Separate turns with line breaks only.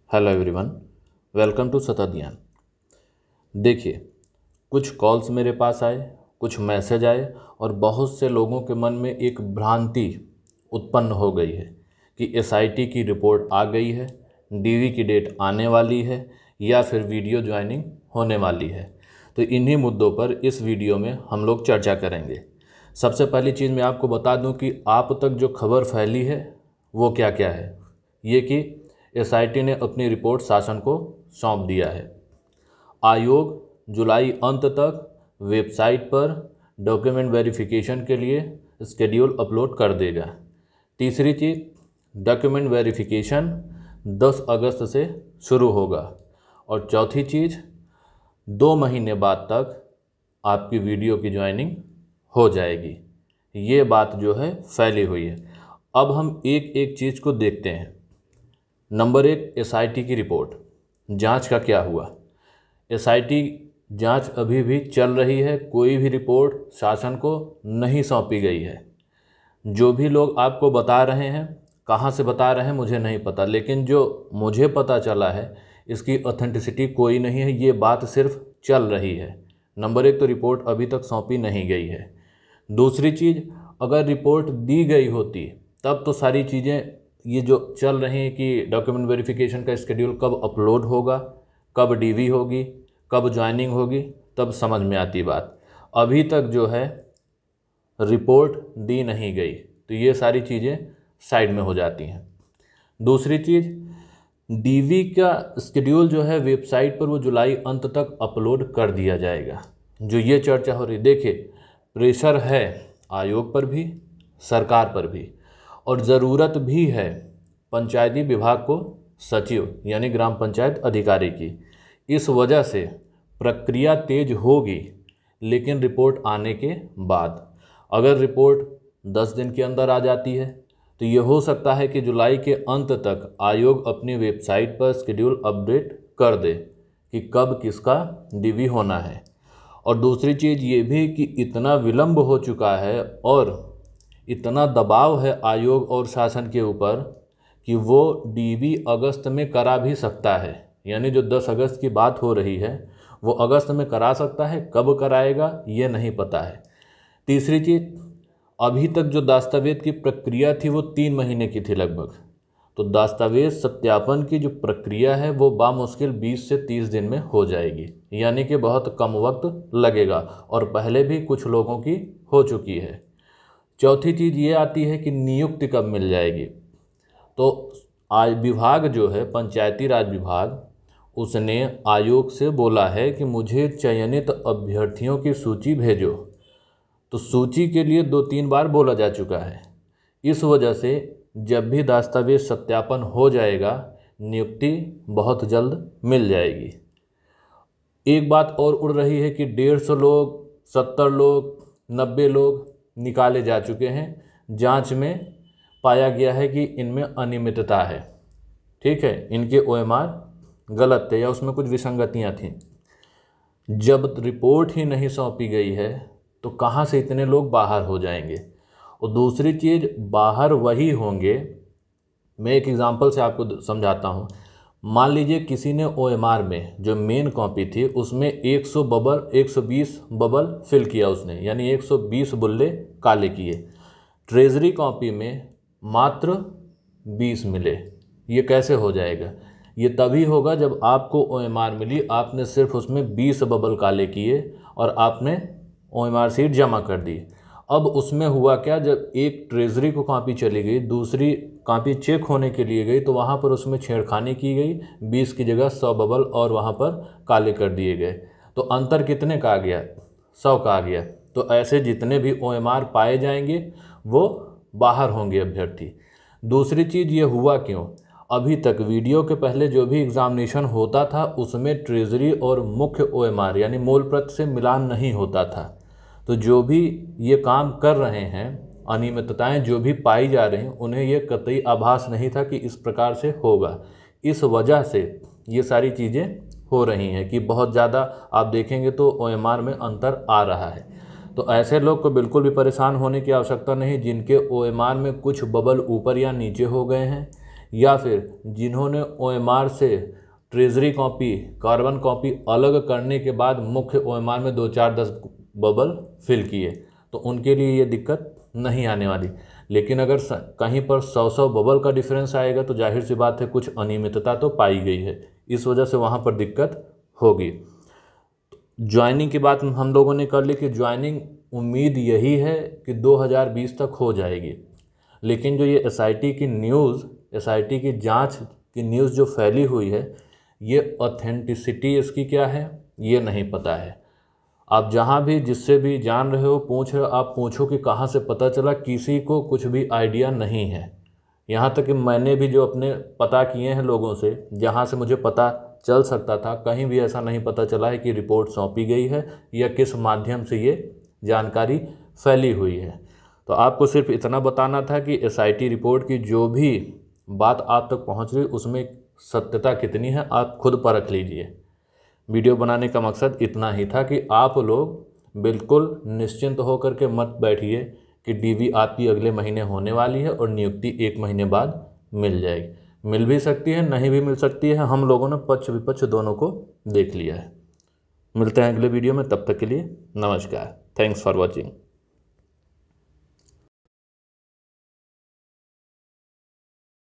Hello everyone, welcome to Shatgyan. देखिए, कुछ calls मेरे पास आए, कुछ मैसेज आए और बहुत से लोगों के मन में एक भ्रांति उत्पन्न हो गई है कि एसआईटी की रिपोर्ट आ गई है, डीवी की डेट आने वाली है या फिर वीडियो ज्वाइनिंग होने वाली है। तो इन्हीं मुद्दों पर इस वीडियो में हम लोग चर्चा करेंगे। सबसे पहली चीज़ मैं आपको बता दूं कि आप तक जो खबर फैली है वो क्या क्या है। ये कि एसआईटी ने अपनी रिपोर्ट शासन को सौंप दिया है। आयोग जुलाई अंत तक वेबसाइट पर डॉक्यूमेंट वेरिफिकेशन के लिए शेड्यूल अपलोड कर देगा। तीसरी चीज़, डॉक्यूमेंट वेरिफिकेशन 10 अगस्त से शुरू होगा। और चौथी चीज़, 2 महीने बाद तक आपकी वीडियो की ज्वाइनिंग हो जाएगी। ये बात जो है फैली हुई है। अब हम एक एक चीज़ को देखते हैं। नंबर 1, एसआईटी की रिपोर्ट जांच का क्या हुआ। एसआईटी जांच अभी भी चल रही है, कोई भी रिपोर्ट शासन को नहीं सौंपी गई है। जो भी लोग आपको बता रहे हैं, कहाँ से बता रहे हैं मुझे नहीं पता, लेकिन जो मुझे पता चला है इसकी ऑथेंटिसिटी कोई नहीं है, ये बात सिर्फ चल रही है। नंबर 1 तो रिपोर्ट अभी तक सौंपी नहीं गई है। दूसरी चीज़, अगर रिपोर्ट दी गई होती तब तो सारी चीज़ें ये जो चल रही हैं कि डॉक्यूमेंट वेरिफिकेशन का शेड्यूल कब अपलोड होगा, कब डीवी होगी, कब ज्वाइनिंग होगी, तब समझ में आती बात। अभी तक जो है रिपोर्ट दी नहीं गई, तो ये सारी चीज़ें साइड में हो जाती हैं। दूसरी चीज़, डीवी का शेड्यूल जो है वेबसाइट पर वो जुलाई अंत तक अपलोड कर दिया जाएगा, जो ये चर्चा हो रही। देखिए, प्रेशर है आयोग पर भी, सरकार पर भी, और ज़रूरत भी है पंचायती विभाग को सचिव यानी ग्राम पंचायत अधिकारी की। इस वजह से प्रक्रिया तेज होगी, लेकिन रिपोर्ट आने के बाद। अगर रिपोर्ट 10 दिन के अंदर आ जाती है तो ये हो सकता है कि जुलाई के अंत तक आयोग अपनी वेबसाइट पर शेड्यूल अपडेट कर दे कि कब किसका डीवी होना है। और दूसरी चीज़ ये भी कि इतना विलंब हो चुका है और इतना दबाव है आयोग और शासन के ऊपर कि वो डीवी अगस्त में करा भी सकता है। यानी जो 10 अगस्त की बात हो रही है वो अगस्त में करा सकता है, कब कराएगा ये नहीं पता है। तीसरी चीज़, अभी तक जो दस्तावेज की प्रक्रिया थी वो 3 महीने की थी लगभग। तो दस्तावेज सत्यापन की जो प्रक्रिया है वो बामुश्किल 20 से 30 दिन में हो जाएगी, यानी कि बहुत कम वक्त लगेगा, और पहले भी कुछ लोगों की हो चुकी है। चौथी चीज़ ये आती है कि नियुक्ति कब मिल जाएगी। तो आज विभाग जो है पंचायती राज विभाग, उसने आयोग से बोला है कि मुझे चयनित अभ्यर्थियों की सूची भेजो। तो सूची के लिए 2-3 बार बोला जा चुका है। इस वजह से जब भी दस्तावेज सत्यापन हो जाएगा, नियुक्ति बहुत जल्द मिल जाएगी। एक बात और उड़ रही है कि 150 लोग, 70 लोग, 90 लोग निकाले जा चुके हैं। जांच में पाया गया है कि इनमें अनियमितता है। ठीक है, इनके ओएमआर गलत थे या उसमें कुछ विसंगतियां थीं। जब रिपोर्ट ही नहीं सौंपी गई है तो कहाँ से इतने लोग बाहर हो जाएंगे। और दूसरी चीज़, बाहर वही होंगे। मैं एक एग्जांपल से आपको समझाता हूँ। मान लीजिए किसी ने ओएमआर में जो मेन कॉपी थी उसमें 120 बबल फिल किया उसने, यानी 120 बुल्ले काले किए। ट्रेजरी कॉपी में मात्र 20 मिले। ये कैसे हो जाएगा? ये तभी होगा जब आपको ओएमआर मिली, आपने सिर्फ उसमें 20 बबल काले किए और आपने ओएमआर सीट जमा कर दी। अब उसमें हुआ क्या, जब एक ट्रेजरी को कॉपी चली गई, दूसरी कॉपी चेक होने के लिए गई, तो वहाँ पर उसमें छेड़खानी की गई। 20 की जगह 100 बबल और वहाँ पर काले कर दिए गए। तो अंतर कितने का आ गया? 100 का आ गया। तो ऐसे जितने भी ओएमआर पाए जाएंगे वो बाहर होंगे अभ्यर्थी। दूसरी चीज़, ये हुआ क्यों? अभी तक वीडियो के पहले जो भी एग्जामिनेशन होता था उसमें ट्रेजरी और मुख्य ओएमआर यानी मूल प्रत से मिलान नहीं होता था। तो जो भी ये काम कर रहे हैं, अनियमितताएं जो भी पाई जा रही हैं, उन्हें ये कतई आभास नहीं था कि इस प्रकार से होगा। इस वजह से ये सारी चीज़ें हो रही हैं कि बहुत ज़्यादा आप देखेंगे तो ओएमआर में अंतर आ रहा है। तो ऐसे लोग को बिल्कुल भी परेशान होने की आवश्यकता नहीं जिनके ओएमआर में कुछ बबल ऊपर या नीचे हो गए हैं या फिर जिन्होंने OMR से ट्रेजरी कॉपी, कार्बन कॉपी अलग करने के बाद मुख्य OMR में 2, 4, 10 बबल फिल किए, तो उनके लिए ये दिक्कत नहीं आने वाली। लेकिन अगर कहीं पर 100 बबल का डिफरेंस आएगा तो जाहिर सी बात है कुछ अनियमितता तो पाई गई है, इस वजह से वहाँ पर दिक्कत होगी। ज्वाइनिंग की बात हम लोगों ने कर ली कि ज्वाइनिंग उम्मीद यही है कि 2020 तक हो जाएगी, लेकिन जो ये SIT की न्यूज़, SIT की जांच की न्यूज़ जो फैली हुई है, ये ऑथेंटिसिटी इसकी क्या है ये नहीं पता है। आप जहाँ भी जिससे भी जान रहे हो, पूछ रहे हो, आप पूछो कि कहाँ से पता चला, किसी को कुछ भी आइडिया नहीं है। यहाँ तक कि मैंने भी जो अपने पता किए हैं लोगों से, जहाँ से मुझे पता चल सकता था, कहीं भी ऐसा नहीं पता चला है कि रिपोर्ट सौंपी गई है या किस माध्यम से ये जानकारी फैली हुई है। तो आपको सिर्फ इतना बताना था कि SIT रिपोर्ट की जो भी बात आप तक पहुँच रही उसमें सत्यता कितनी है, आप खुद परख लीजिए। वीडियो बनाने का मकसद इतना ही था कि आप लोग बिल्कुल निश्चिंत होकर के मत बैठिए कि DV आपकी अगले महीने होने वाली है और नियुक्ति 1 महीने बाद मिल जाएगी। मिल भी सकती है, नहीं भी मिल सकती है। हम लोगों ने पक्ष विपक्ष दोनों को देख लिया है। मिलते हैं अगले वीडियो में, तब तक के लिए नमस्कार। Thanks for watching.